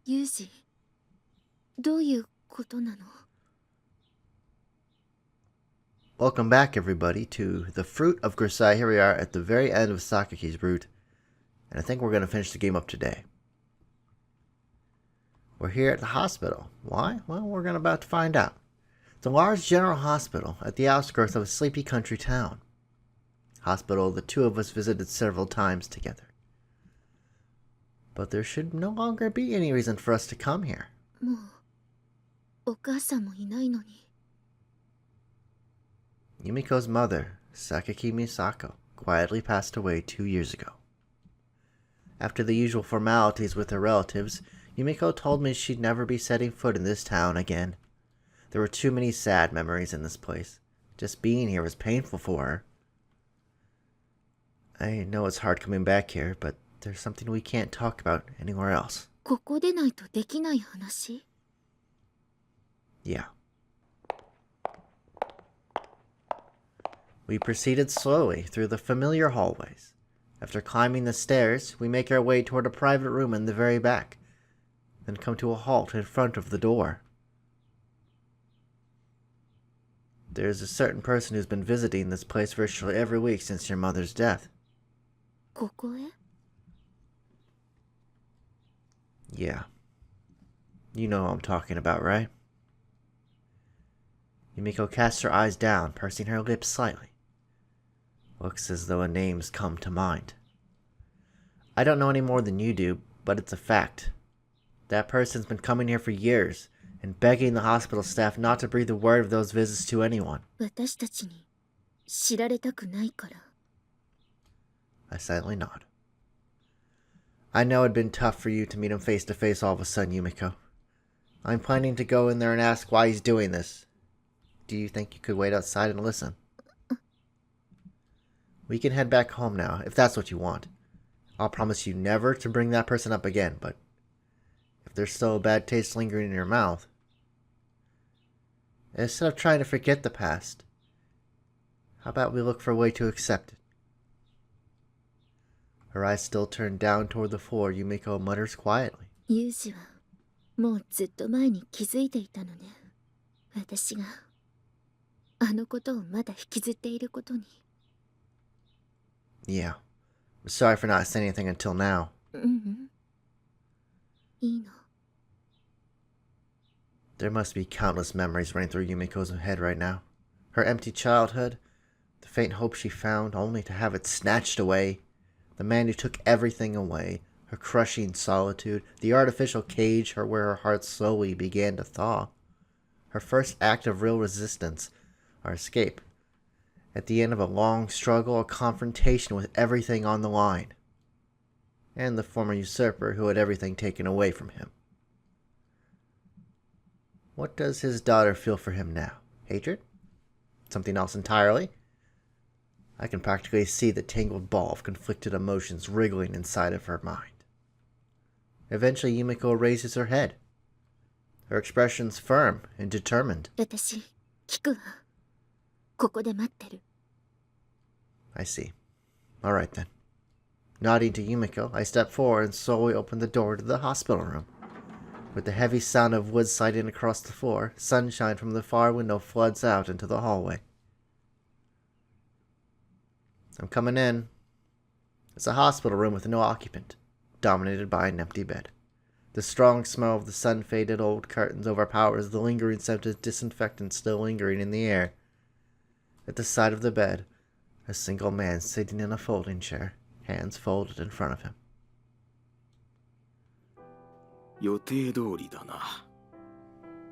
ユージ、どういうことなの? Welcome back, everybody, to the Fruit of Grisaia. Here we are at the very end of Sakaki's route, and I think we're going to finish the game up today. We're here at the hospital. Why? Well, we're about to find out. It's a large general hospital at the outskirts of a sleepy country town. Hospital the two of us visited several times together. But there should no longer be any reason for us to come here. もう、お母さんもいないのに。Yumiko's mother, Sakaki Misako, quietly passed away 2 years ago. After the usual formalities with her relatives, Yumiko told me she'd never be setting foot in this town again. There were too many sad memories in this place. Just being here was painful for her. I know it's hard coming back here, but there's something we can't talk about anywhere else. ここでないとできない話? Yeah. We proceeded slowly through the familiar hallways. After climbing the stairs, we make our way toward a private room in the very back, then come to a halt in front of the door. There's a certain person who's been visiting this place virtually every week since your mother's death. ここへ? Yeah. You know who I'm talking about, right? Yumiko casts her eyes down, pursing her lips slightly. Looks as though a name's come to mind. I don't know any more than you do, but it's a fact. That person's been coming here for years, and begging the hospital staff not to breathe a word of those visits to anyone. 私たちに知られたくないから。I silently nod. I know it'd been tough for you to meet him face to face all of a sudden, Yumiko. I'm planning to go in there and ask why he's doing this. Do you think you could wait outside and listen? We can head back home now, if that's what you want. I'll promise you never to bring that person up again, but if there's still a bad taste lingering in your mouth, instead of trying to forget the past, how about we look for a way to accept it? Her eyes still turned down toward the floor, Yumiko mutters quietly. ユージはもうずっと前に気づいていたのね。私があのことをまだ引きずっていることに。Yeah. I'm sorry for not saying anything until now. いいの。There must be countless memories running through Yumiko's head right now. Her empty childhood, the faint hope she found only to have it snatched away, the man who took everything away, her crushing solitude, the artificial cage where her heart slowly began to thaw. Her first act of real resistance, or escape. At the end of a long struggle, a confrontation with everything on the line. And the former usurper who had everything taken away from him. What does his daughter feel for him now? Hatred? Something else entirely? I can practically see the tangled ball of conflicted emotions wriggling inside of her mind. Eventually, Yumiko raises her head. Her expression's firm and determined. 私、聞くわ。ここで待ってる。I see. All right then. Nodding to Yumiko, I step forward and slowly open the door to the hospital room. With the heavy sound of wood sliding across the floor, sunshine from the far window floods out into the hallway. I'm coming in. It's a hospital room with no occupant, dominated by an empty bed. The strong smell of the sun-faded old curtains overpowers the lingering scent of disinfectant still lingering in the air. At the side of the bed, a single man sitting in a folding chair, hands folded in front of him. 予定通りだな。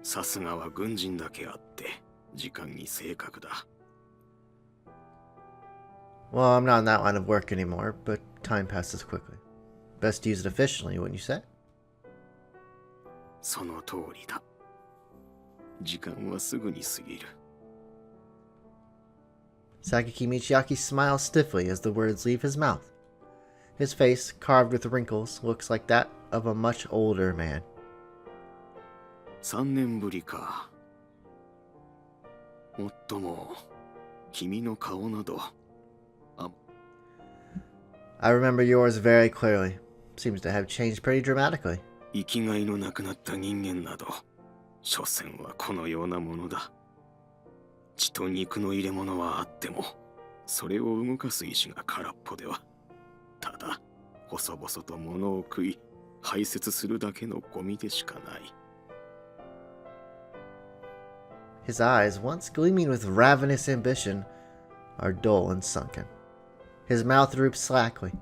さすがは軍人だけあって時間に正確だ。Well, I'm not in that line of work anymore, but time passes quickly. Best to use it efficiently, wouldn't you say? その通りだ。時間はすぐに過ぎる。Sakaki Miyaki smiles stiffly as the words leave his mouth. His face, carved with wrinkles, looks like that of a much older man. 3年ぶりか。もっとも、君の顔など。I remember yours very clearly. Seems to have changed pretty dramatically. 生きがいのなくなった人間など、所詮はこのようなものだ。血と肉の入れ物はあっても、それを動かす意志が空っぽでは、ただ細々と物を食い排泄するだけのゴミでしかない。 His eyes, once gleaming with ravenous ambition, are dull and sunken. His mouth droops slackly.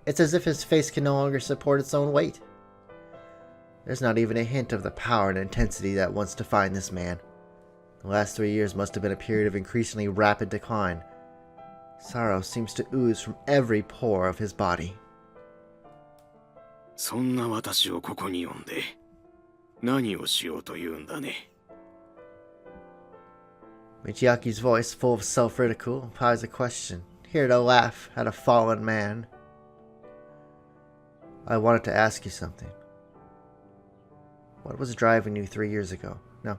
It's as if his face can no longer support its own weight. There's not even a hint of the power and intensity that once defined this man. The last 3 years must have been a period of increasingly rapid decline. Sorrow seems to ooze from every pore of his body. そんな私をここに呼んで何をしようというんだね。 Michiaki's voice, full of self-ridicule, implies a question, here to laugh at a fallen man. I wanted to ask you something. What was driving you 3 years ago? No.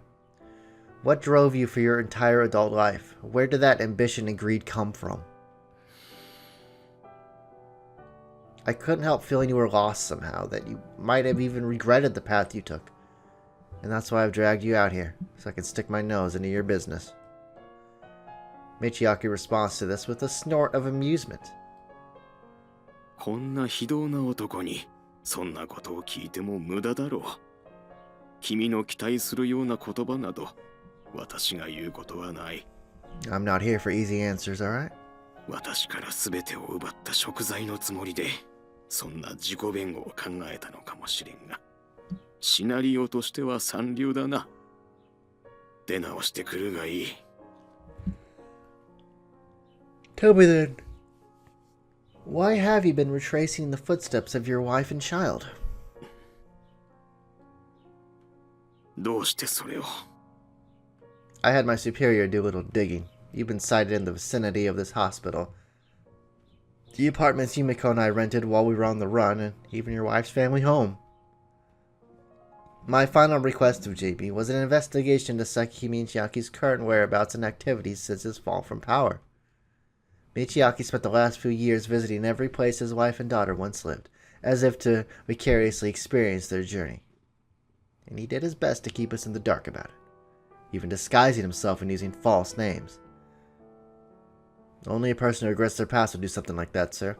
What drove you for your entire adult life? Where did that ambition and greed come from? I couldn't help feeling you were lost somehow, that you might have even regretted the path you took. And that's why I've dragged you out here, so I can stick my nose into your business. Michiaki responds to this with a snort of amusement. こんな非道な男にそんなことを聞いても無駄だろう。君の期待するような言葉など私が言うことはない。 I'm not here for easy answers, alright? 私から全てを奪った贖罪のつもりでそんな自己弁護を考えたのかもしれんが、シナリオとしては三流だな。出直してくるがいい。 Tell me then, why have you been retracing the footsteps of your wife and child? どうしてそれを？ I had my superior do a little digging. You've been sighted in the vicinity of this hospital. The apartments Yumiko and I rented while we were on the run, and even your wife's family home. My final request of JB was an investigation into Saki Michiaki's current whereabouts and activities since his fall from power. Michiaki spent the last few years visiting every place his wife and daughter once lived, as if to vicariously experience their journey. And he did his best to keep us in the dark about it, even disguising himself and using false names. Only a person who regrets their past would do something like that, sir.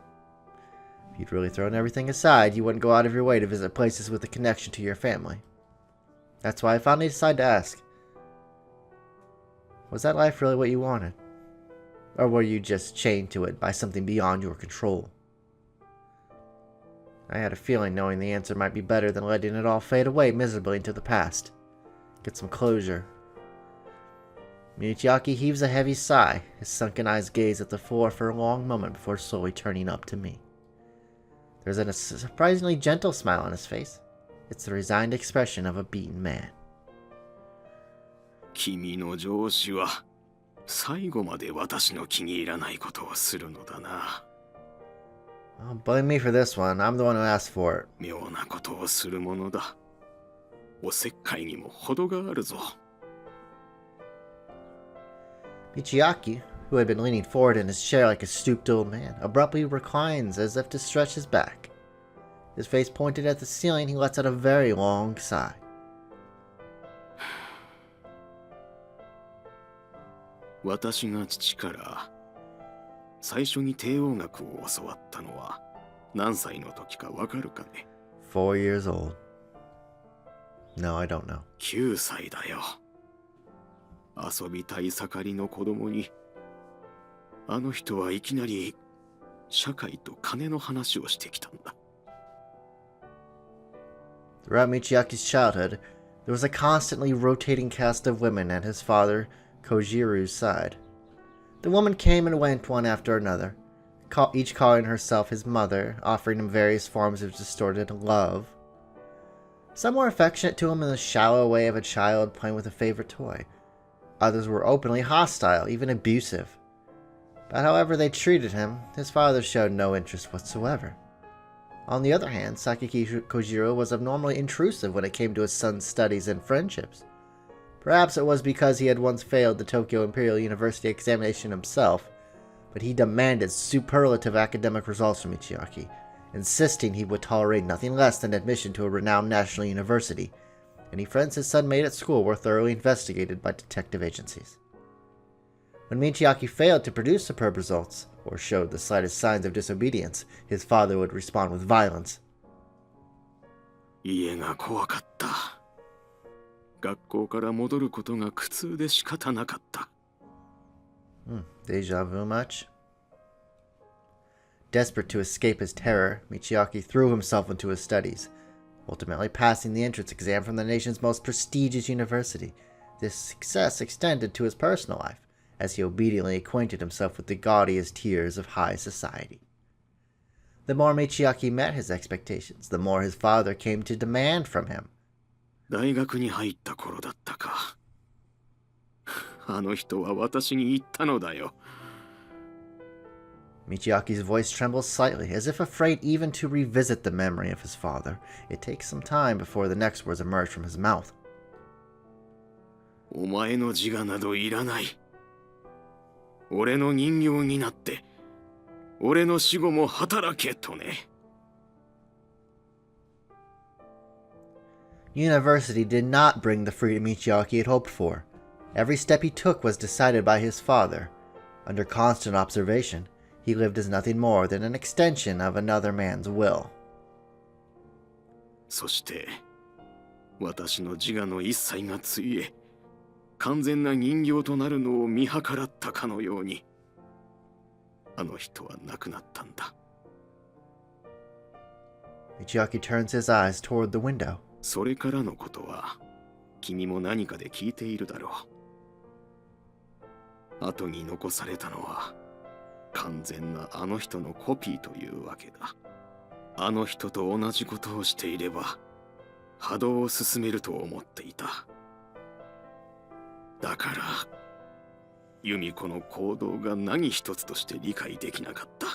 If you'd really thrown everything aside, you wouldn't go out of your way to visit places with a connection to your family. That's why I finally decided to ask. Was that life really what you wanted? Or were you just chained to it by something beyond your control? I had a feeling knowing the answer might be better than letting it all fade away miserably into the past. Get some closure. Michiaki heaves a heavy sigh, his sunken eyes gaze at the floor for a long moment before slowly turning up to me. There's a surprisingly gentle smile on his face. It's the resigned expression of a beaten man. 君の上司は最後まで私の気に入らないことをするのだな。 Well, blame me for this one. I'm the one who asked for it. 妙なことをするものだ。おせっかいにも程があるぞ。 Michiaki, who had been leaning forward in his chair like a stooped old man, abruptly reclines as if to stretch his back. His face pointed at the ceiling, he lets out a very long sigh. 私が父から最初に帝王学を教わったのは何歳の時かわかるかね？ 4 years old. No, I don't know. 9歳だよ。遊びたい盛りの子供にあの人はいきなり社会と金の話をしてきたんだ。 Throughout Michiaki's childhood, there was a constantly rotating cast of women at his father Kojiru's side. The women came and went one after another, each calling herself his mother, offering him various forms of distorted love. Some were affectionate to him in the shallow way of a child playing with a favorite toy. Others were openly hostile, even abusive. But however they treated him, his father showed no interest whatsoever. On the other hand, Sakaki Kojiro was abnormally intrusive when it came to his son's studies and friendships. Perhaps it was because he had once failed the Tokyo Imperial University examination himself, but he demanded superlative academic results from Michiaki, insisting he would tolerate nothing less than admission to a renowned national university. Any friends his son made at school were thoroughly investigated by detective agencies. When Miyaki failed to produce superb results, or showed the slightest signs of disobedience, his father would respond with violence. 家が怖かった。学校から戻ることが苦痛で仕方なかった。Deja vu much? Desperate to escape his terror, Miyaki threw himself into his studies, ultimately passing the entrance exam from the nation's most prestigious university. This success extended to his personal life, as he obediently acquainted himself with the gaudiest tiers of high society. The more Miyaki met his expectations, the more his father came to demand from him. 大学に入った頃だったか。あの人は私に言ったのだよ。Michiaki's voice trembles slightly, as if afraid even to revisit the memory of his father. It takes some time before the next words emerge from his mouth. お前の自我などいらない。俺の人形になって、俺の死後も働けとね。University did not bring the freedom Miyaki had hoped for. Every step he took was decided by his father. Under constant observation, he lived as nothing more than an extension of another man's will. そして、私の自我の一切がついえ、完全な人形となるのを見計らったかのように、あの人は亡くなったんだ。Miyaki turns his eyes toward the window. それからのことは、君も何かで聞いているだろう。後に残されたのは、完全なあの人のコピーというわけだ。あの人と同じことをしていれば、波動を進めると思っていた。だから、ユミコの行動が何一つとして理解できなかった。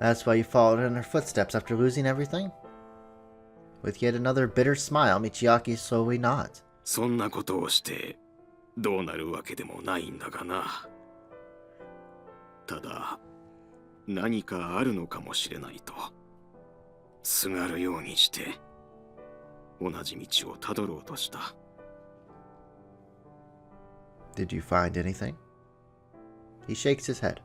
That's why you followed in her footsteps after losing everything? With yet another bitter smile, Miyaki slowly nods. そんなことをして、どうなるわけでもないんだがな。ただ、何かあるのかもしれないと、すがるようにして、同じ道をたどろうとした。Did you find anything? He shakes his head.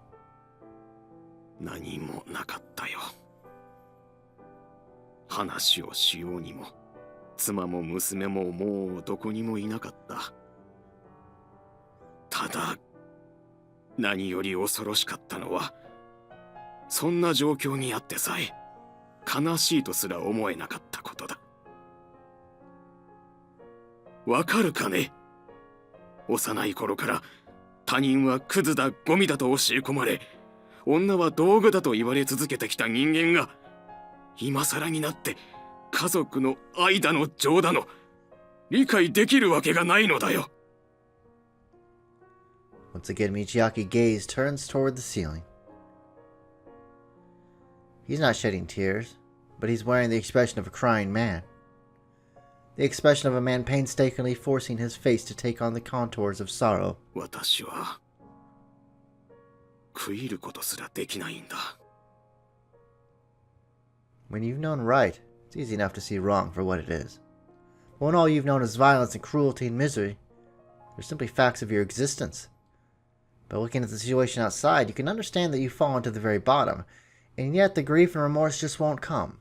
何もなかったよ。話をしようにも、妻も娘ももうどこにもいなかった。ただ、何より恐ろしかったのは、そんな状況にあってさえ、悲しいとすら思えなかったことだ。わかるかね？幼い頃から他人はクズだゴミだと教え込まれ、女は道具だと言われ続けてきた人間が、今更になって家族の愛だの情だの理解できるわけがないのだよ。Once again, Michiaki's gaze turns toward the ceiling. He's not shedding tears, but he's wearing the expression of a crying man. The expression of a man painstakingly forcing his face to take on the contours of sorrow. 私は悔いることすらできないんだ。When you've known right, it's easy enough to see wrong for what it is. But when all you've known is violence and cruelty and misery, they're simply facts of your existence. By looking at the situation outside, you can understand that you've fallen to the very bottom, and yet the grief and remorse just won't come.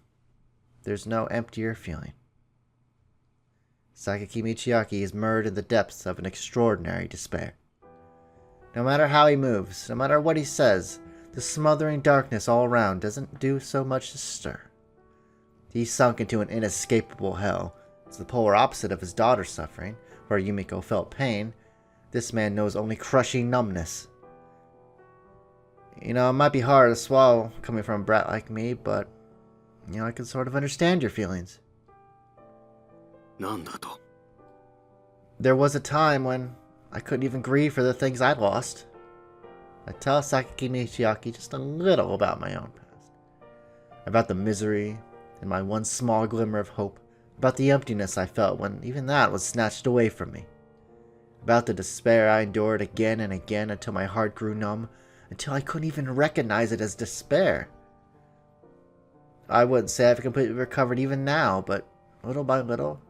There's no emptier feeling. Sakaki Miyaki is mired in the depths of an extraordinary despair. No matter how he moves, no matter what he says, the smothering darkness all around doesn't do so much as stir. He's sunk into an inescapable hell. It's the polar opposite of his daughter's suffering, where Yumiko felt pain. This man knows only crushing numbness. You know, it might be hard to swallow coming from a brat like me, but, you know, I can sort of understand your feelings. なんだと? There was a time when I couldn't even grieve for the things I'd lost. I tell Sakaki Miyaki just a little about my own past. About the misery and my one small glimmer of hope. About the emptiness I felt when even that was snatched away from me. About the despair I endured again and again until my heart grew numb, until I couldn't even recognize it as despair. I wouldn't say I've completely recovered even now, but little by little,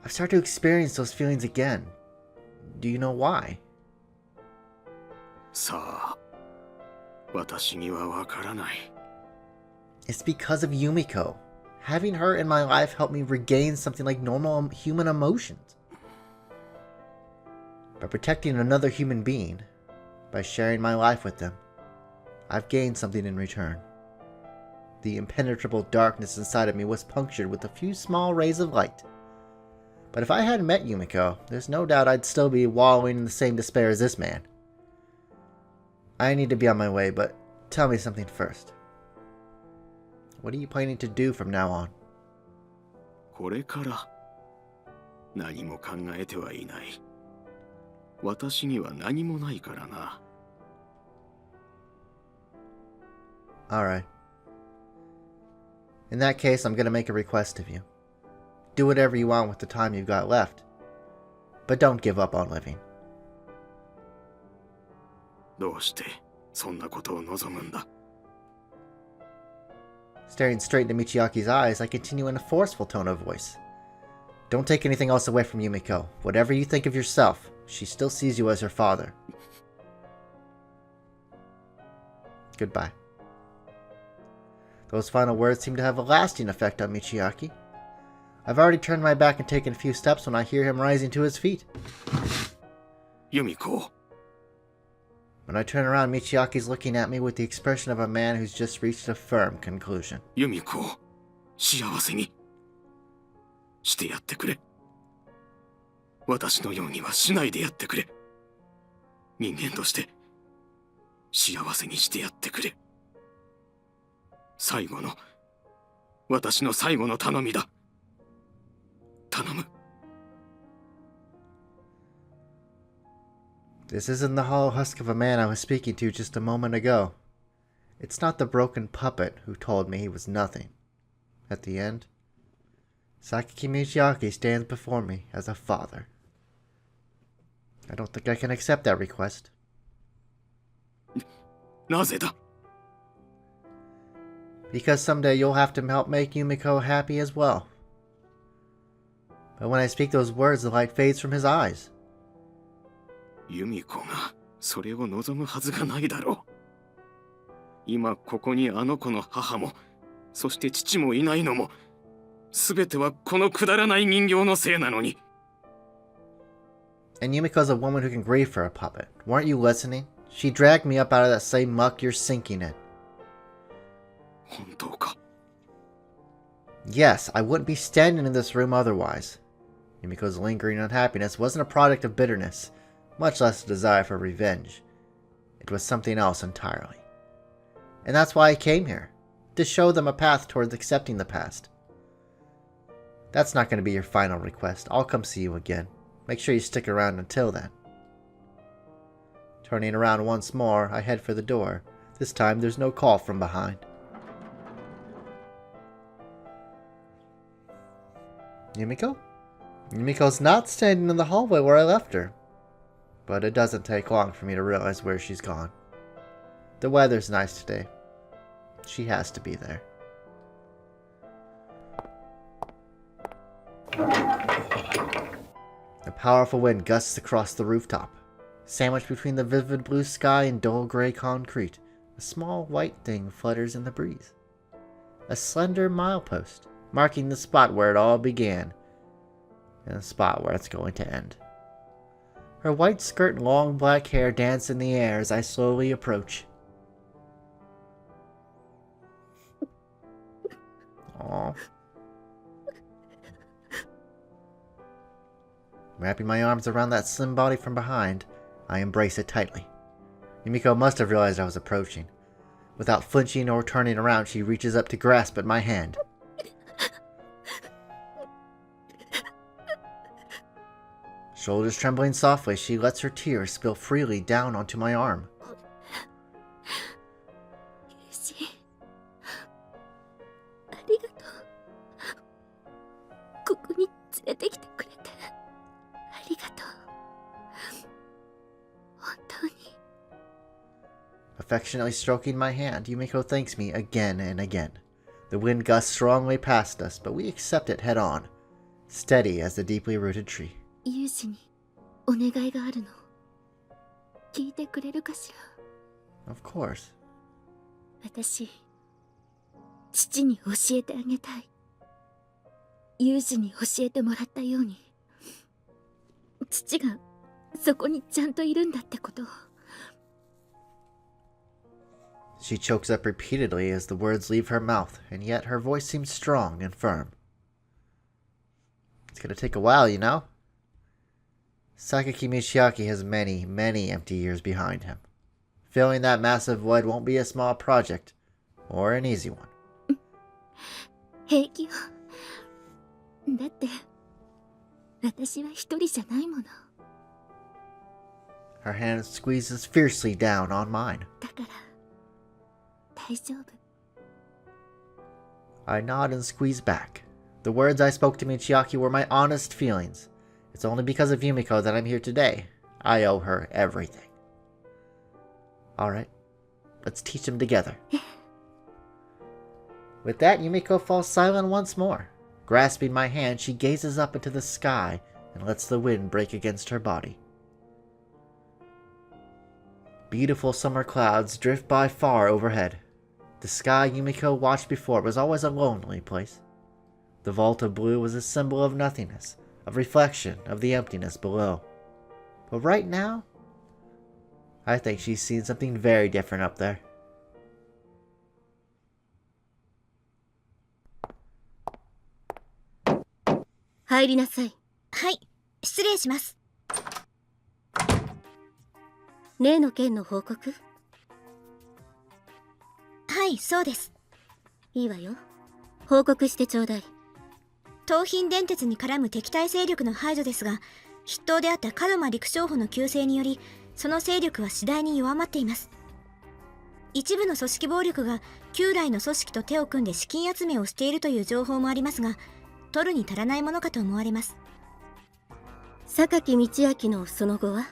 I've started to experience those feelings again. Do you know why? さあ、私にはわからない。 It's because of Yumiko. Having her in my life helped me regain something like normal human emotions. By protecting another human being, by sharing my life with them, I've gained something in return. The impenetrable darkness inside of me was punctured with a few small rays of light. But if I hadn't met Yumiko, there's no doubt I'd still be wallowing in the same despair as this man. I need to be on my way, but tell me something first. What are you planning to do from now on? これから何も考えてはいない。私には何もないからな。 Alright. In that case, I'm gonna make a request of you. Do whatever you want with the time you've got left. But don't give up on living. どうしてそんなことを望むんだ？ Staring straight into Michiaki's eyes, I continue in a forceful tone of voice. Don't take anything else away from Yumiko. Whatever you think of yourself, she still sees you as her father. Goodbye. Those final words seem to have a lasting effect on Michiaki. I've already turned my back and taken a few steps when I hear him rising to his feet. Yumiko. When I turn around, Michiaki's looking at me with the expression of a man who's just reached a firm conclusion. Yumiko, 幸せにしてやってくれ。私のようにはしないでやってくれ。人間として幸せにしてやってくれ。私の最後の頼みだ。頼む。 This isn't the hollow husk of a man I was speaking to just a moment ago. It's not the broken puppet who told me he was nothing. At the end, Sakaki Michiaki stands before me as a father. I don't think I can accept that request. なぜだ? Because someday you'll have to help make Yumiko happy as well. But when I speak those words, the light fades from his eyes. ユミコがそれを望むはずがないだろう。今ここにあの子の母も、そして父もいないのも、すべてはこのくだらない人形のせいなのに。And Yumiko's a woman who can grieve for a puppet. Weren't you listening? She dragged me up out of that same muck you're sinking in. 本当か? Yes, I wouldn't be standing in this room otherwise. Yumiko's lingering unhappiness wasn't a product of bitterness, much less a desire for revenge. It was something else entirely. And that's why I came here, to show them a path towards accepting the past. That's not going to be your final request. I'll come see you again. Make sure you stick around until then. Turning around once more, I head for the door. This time there's no call from behind. Yumiko? Yumiko's not standing in the hallway where I left her. But it doesn't take long for me to realize where she's gone. The weather's nice today. She has to be there. A powerful wind gusts across the rooftop. Sandwiched between the vivid blue sky and dull gray concrete, a small white thing flutters in the breeze. A slender milepost, marking the spot where it all began, and the spot where it's going to end. Her white skirt and long black hair dance in the air as I slowly approach. Aww. Wrapping my arms around that slim body from behind, I embrace it tightly. Yumiko must have realized I was approaching. Without flinching or turning around, she reaches up to grasp at my hand. Shoulders trembling softly, she lets her tears spill freely down onto my arm. Affectionately stroking my hand, Yumiko thanks me again and again. The wind gusts strongly past us, but we accept it head on, steady as the deeply rooted tree. ユージにお願いがあるの。聞いてくれるかしら。 Of course. 私、父に教えてあげたい。ユージに教えてもらったように、父がそこにちゃんといるんだってことを。She chokes up repeatedly as the words leave her mouth, and yet her voice seems strong and firm. It's gonna take a while, you know? Sakaki Miyaki has many, many empty years behind him. Filling that massive void won't be a small project, or an easy one. 平気よ。だって、私は一人じゃないもの。 Her hand squeezes fiercely down on mine. だから、大丈夫。 I nod and squeeze back. The words I spoke to Miyaki were my honest feelings. It's only because of Yumiko that I'm here today. I owe her everything. Alright, let's teach them together. With that, Yumiko falls silent once more. Grasping my hand, she gazes up into the sky and lets the wind break against her body. Beautiful summer clouds drift by far overhead. The sky Yumiko watched before was always a lonely place. The vault of blue was a symbol of nothingness, of reflection of the emptiness below. But right now, I think she's seen something very different up there. 入りなさい。はい、失礼します。例の件の報告？はい、そうです。いいわよ。報告してちょうだい。東浜電鉄に絡む敵対勢力の排除ですが、筆頭であった門間陸将補の急逝により、その勢力は次第に弱まっています。一部の組織暴力が旧来の組織と手を組んで資金集めをしているという情報もありますが、取るに足らないものかと思われます。榊道明のその後は？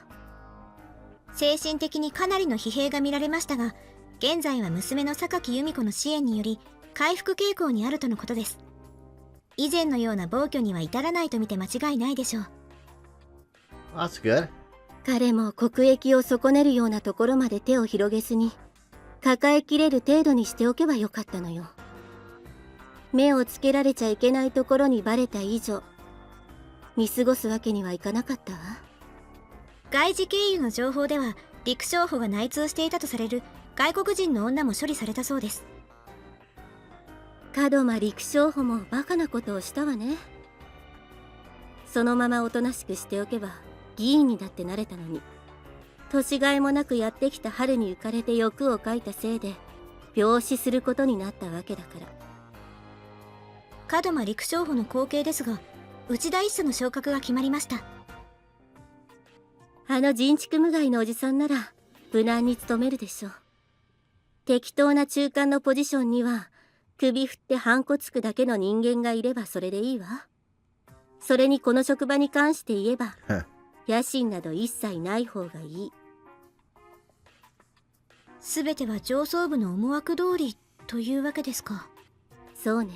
精神的にかなりの疲弊が見られましたが、現在は娘の榊由美子の支援により回復傾向にあるとのことです。以前のような暴挙には至らないと見て間違いないでしょう。That's good. 彼も国益を損ねるようなところまで手を広げずに、抱えきれる程度にしておけばよかったのよ。目をつけられちゃいけないところにバレた以上、見過ごすわけにはいかなかったわ。外事経由の情報では、陸将補が内通していたとされる外国人の女も処理されたそうです。門間陸将補もバカなことをしたわね。そのままおとなしくしておけば議員にだってなれたのに、年がいもなくやってきた春に浮かれて欲をかいたせいで病死することになったわけだから。門間陸将補の後継ですが、内田一佐の昇格が決まりました。あの人畜無害のおじさんなら無難に務めるでしょう。適当な中間のポジションには首振ってハンコつくだけの人間がいればそれでいいわ。それにこの職場に関して言えば野心など一切ない方がいい。全ては上層部の思惑通りというわけですか。そうね。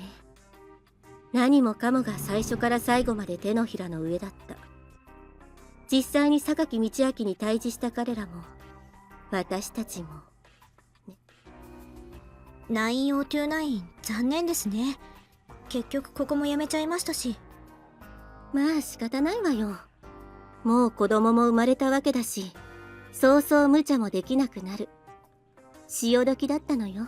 何もかもが最初から最後まで手のひらの上だった。実際に榊道明に対峙した彼らも私たちもね。902残念ですね。結局ここもやめちゃいましたし。まあ仕方ないわよ。もう子供も生まれたわけだし、そうそう無茶もできなくなる。潮時だったのよ。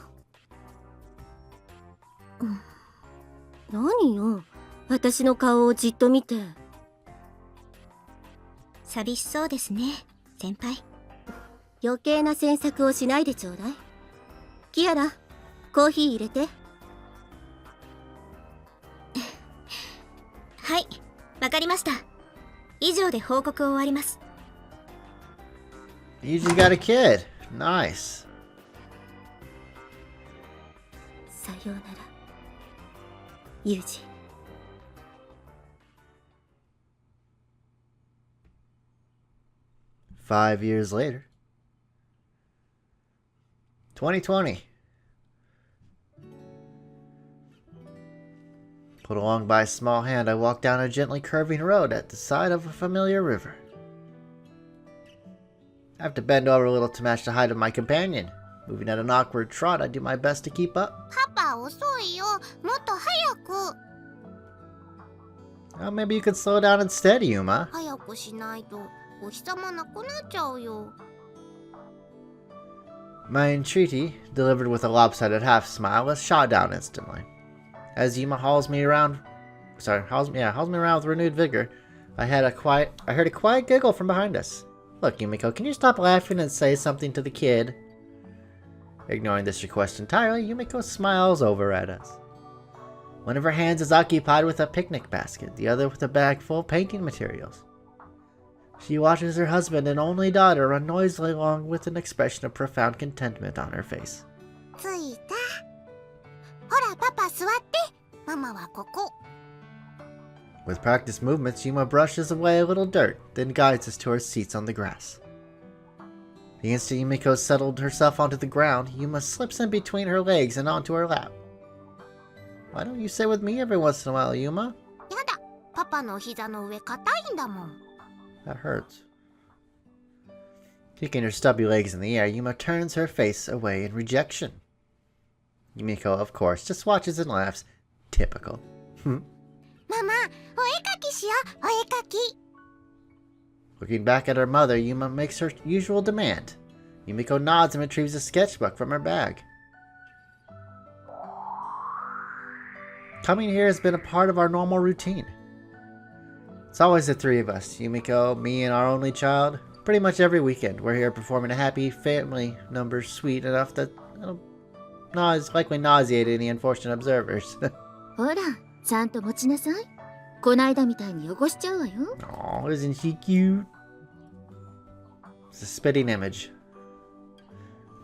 何よ、私の顔をじっと見て。寂しそうですね、先輩。余計な詮索をしないでちょうだい。キアラ、コーヒー入れて。はい、わかりました。以上で報告を終わります。You just got a kid. Nice. さようなら、ユージ。5 years later. 2020. Pulled along by a small hand, I walked down a gently curving road at the side of a familiar river. I have to bend over a little to match the height of my companion. Moving at an awkward trot, I do my best to keep up. パパ遅いよ。もっと早く。 Oh, maybe you could slow down instead, Yuma. 早くしないとお日様なくなっちゃうよ。 My entreaty, delivered with a lopsided half smile, was shot down instantly. As Yuma hauls me around with renewed vigor, I heard a quiet giggle from behind us. Look, Yumiko, can you stop laughing and say something to the kid? Ignoring this request entirely, Yumiko smiles over at us. One of her hands is occupied with a picnic basket, the other with a bag full of painting materials. She watches her husband and only daughter run noisily along with an expression of profound contentment on her face. 着いた。ほらパパ座って。ママはここ。 With practiced movements, Yuma brushes away a little dirt, then guides us to our seats on the grass. The instant Yumiko settled herself onto the ground, Yuma slips in between her legs and onto her lap. Why don't you sit with me every once in a while, Yuma? やだ。パパの膝の上硬いんだもん。 That hurts. Kicking her stubby legs in the air, Yuma turns her face away in rejection. Yumiko, of course, just watches and laughs. Typical. ママ、お絵かきしよう。お絵かき。 Looking back at her mother, Yuma makes her usual demand. Yumiko nods and retrieves a sketchbook from her bag. Coming here has been a part of our normal routine. It's always the three of us, Yumiko, me, and our only child. Pretty much every weekend, we're here performing a happy family number sweet enough that it'll likely nauseate any unfortunate observers. ほら、ちゃんと持ちなさい。こないだみたいに汚しちゃうわよ。 Aw, isn't he cute? It's a spitting image.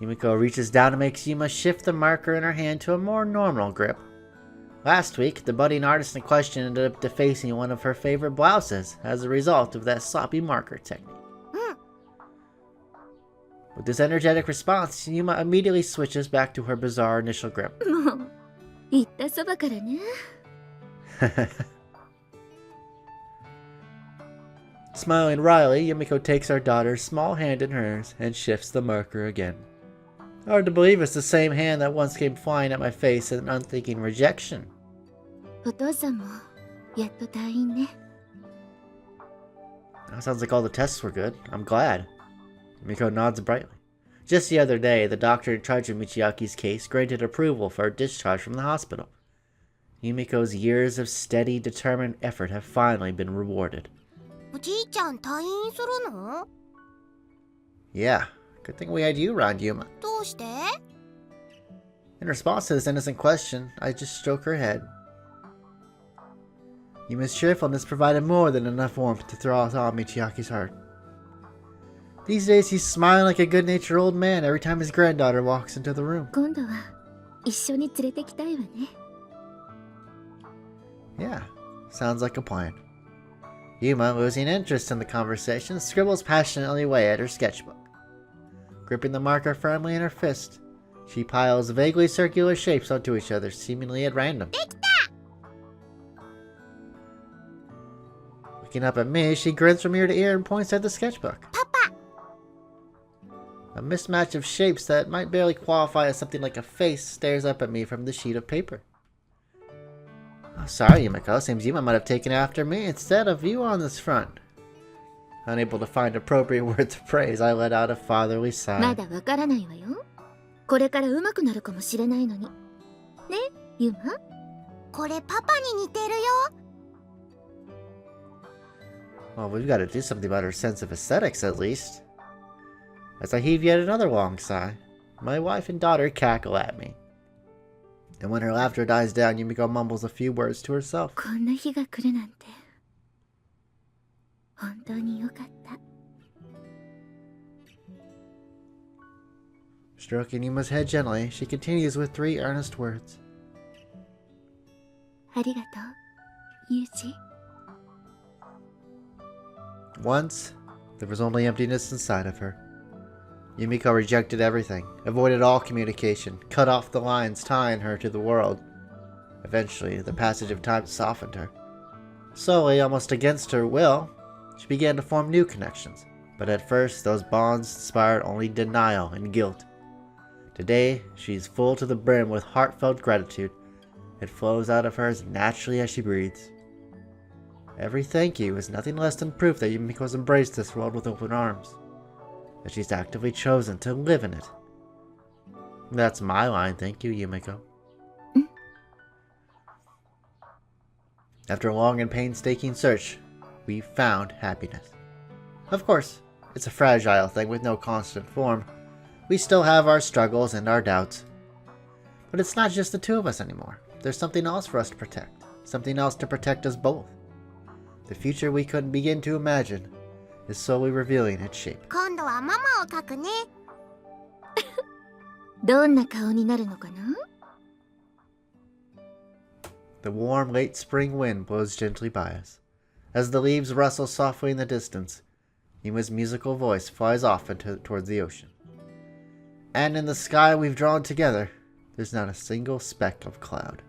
Yumiko reaches down and makes Yuma shift the marker in her hand to a more normal grip. Last week, the budding artist in question ended up defacing one of her favorite blouses as a result of that sloppy marker technique. With this energetic response, Yuma immediately switches back to her bizarre initial grip. もう、言ったそばからね。 Smiling wryly, Yumiko takes our daughter's small hand in hers and shifts the marker again. Hard to believe it's the same hand that once came flying at my face in unthinking rejection. お父さんも、やっと退院ね。 That sounds like all the tests were good. I'm glad. Yumiko nods brightly. Just the other day, the doctor in charge of Miyaki's case granted approval for her discharge from the hospital. Yumiko's years of steady, determined effort have finally been rewarded. おじいちゃん退院するの？ Yeah, good thing we had you around, Yuma. どうして？ In response to this innocent question, I just stroke her head. Yuma's cheerfulness provided more than enough warmth to throw us all Miyaki's heart. These days, he's smiling like a good-natured old man every time his granddaughter walks into the room. 今度は、一緒に連れてきたいわね。 Yeah, sounds like a plan. Yuma, losing interest in the conversation, scribbles passionately away at her sketchbook. Gripping the marker firmly in her fist, she piles vaguely circular shapes onto each other, seemingly at random. できた！ Looking up at me, she grins from ear to ear and points at the sketchbook. パパ！ A mismatch of shapes that might barely qualify as something like a face stares up at me from the sheet of paper. Oh, sorry, Yumiko. Seems Yuma might have taken after me instead of you on this front. Unable to find appropriate words of praise, I let out a fatherly ま sigh. だわからないわよ。これから上手くなるかもしれないのに。ね、ユマ？これパパに似てるよ。 Well, we've got to do something about her sense of aesthetics, at least. As I heave yet another long sigh, my wife and daughter cackle at me. And when her laughter dies down, Yumiko mumbles a few words to herself. こんな日が来るなんて。本当によかった。 Stroking Yuma's head gently, she continues with 3 earnest words. ありがとう、ユージ。 Once, there was only emptiness inside of her. Yumiko rejected everything, avoided all communication, cut off the lines tying her to the world. Eventually, the passage of time softened her. Slowly, almost against her will, she began to form new connections. But at first, those bonds inspired only denial and guilt. Today, she is full to the brim with heartfelt gratitude. It flows out of her as naturally as she breathes. Every thank you is nothing less than proof that Yumiko's embraced this world with open arms, that she's actively chosen to live in it. That's my line, thank you, Yumiko. After a long and painstaking search, we found happiness. Of course, it's a fragile thing with no constant form. We still have our struggles and our doubts. But it's not just the two of us anymore. There's something else for us to protect. Something else to protect us both. The future we couldn't begin to imagine is slowly revealing its shape. 今度はママを描くね。どんな顔になるのかな？ The warm late spring wind blows gently by us. As the leaves rustle softly in the distance, Yuma's musical voice flies off towards the ocean. And in the sky we've drawn together, there's not a single speck of cloud.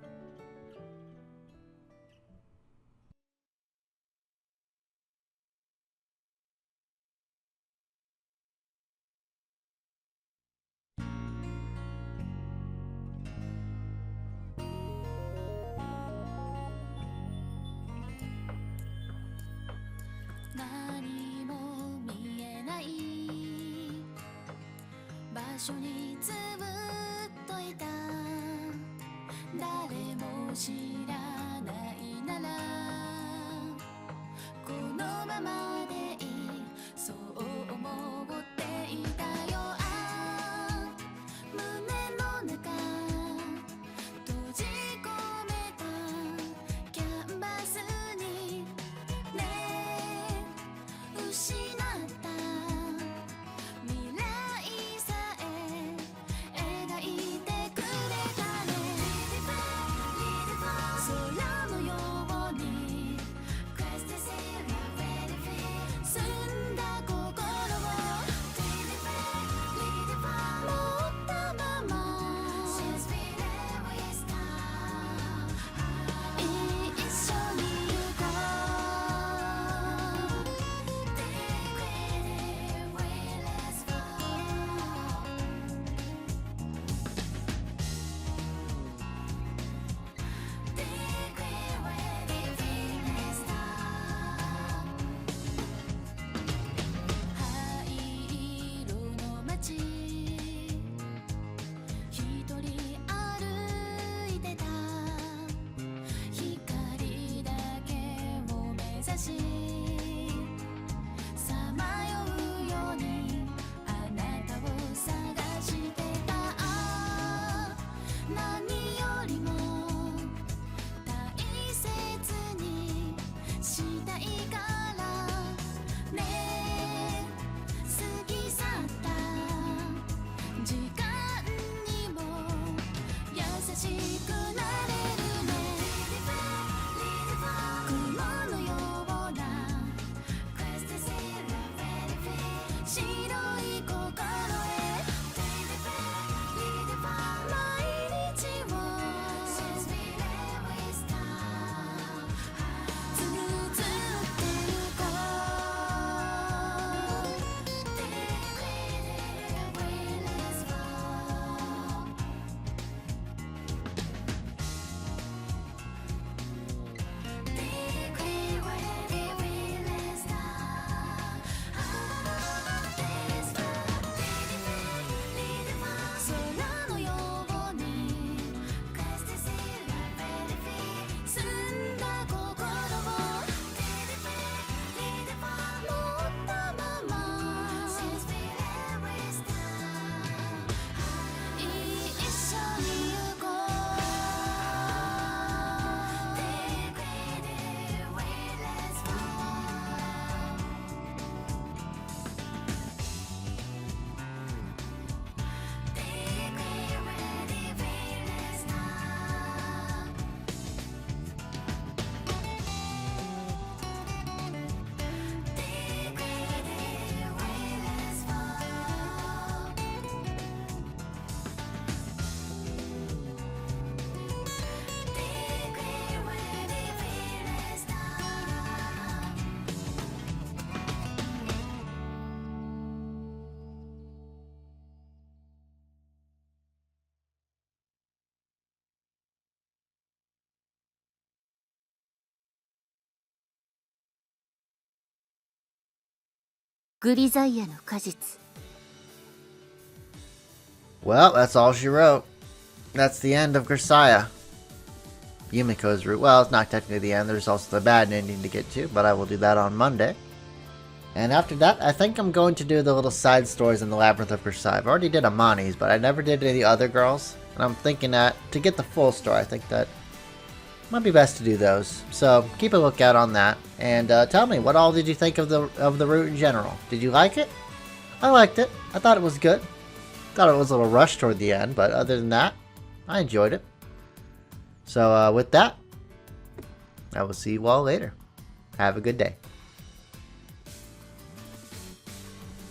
グリザイアの果実。 Well, that's all she wrote. That's the end of Grisaia. Yumiko's route. Well, it's not technically the end. There's also the bad ending to get to, but I will do that on Monday. And after that, I think I'm going to do the little side stories in the Labyrinth of Grisaia. I've already did Amani's, but I never did any of the other girls. And I'm thinking that to get the full story, I think that might be best to do those. So keep a lookout on that. And tell me, what all did you think of the route in general? Did you like it? I liked it. I thought it was good. Thought it was a little rushed toward the end, but other than that, I enjoyed it. So with that, I will see you all later. Have a good day.